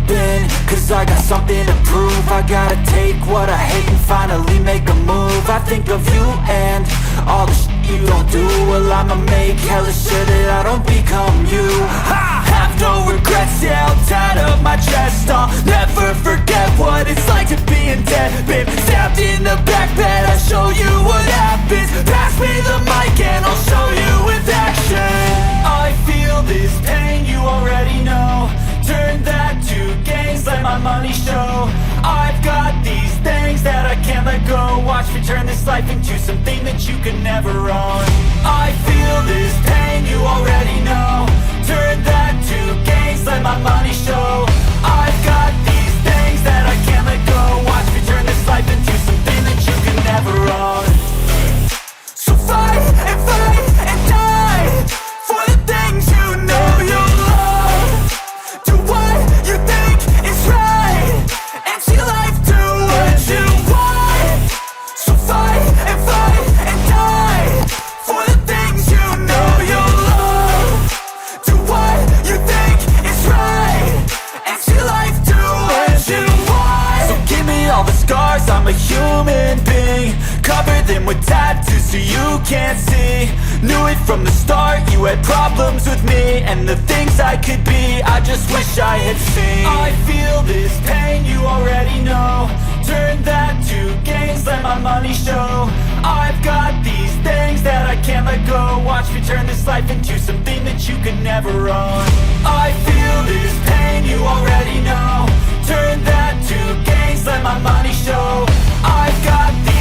been, cause I got something to prove. I gotta take what I hate and finally make a move. I think of you and all the shit you don't do. Well, I'ma make hella sure that I don't become you. I have no regrets, yeah, I'll tie up my chest. I'll never forget what it's like to be in debt. Been stabbed in the back bed, I'll show you what happens. Pass me the mic and I'll show you with action. I feel this pain, you already know. Turn that to gains, let my money show. I've got these things that I can't let go. Watch me turn this life into something that you could never own. I feel this pain, you already know. Turn that to gains, let my money show. I've got these things that I can't let go. Watch me turn this life into something that you could never own. So fight and die for the things you know you love. Do what you think is right and see life do what you want. So fight and die for the things you know you love. Do what you think is right and see life do what you want. So give me all the scars, I'm a human being. Cover them with tattoos so you can't see. Knew it from the start, you had problems with me and the things I could be, I just wish I had seen. I feel this pain, you already know. Turn that to gains, let my money show. I've got these things that I can't let go. Watch me turn this life into something that you could never own. I feel this pain, you already know. Turn that to gains, let my money show. I've got these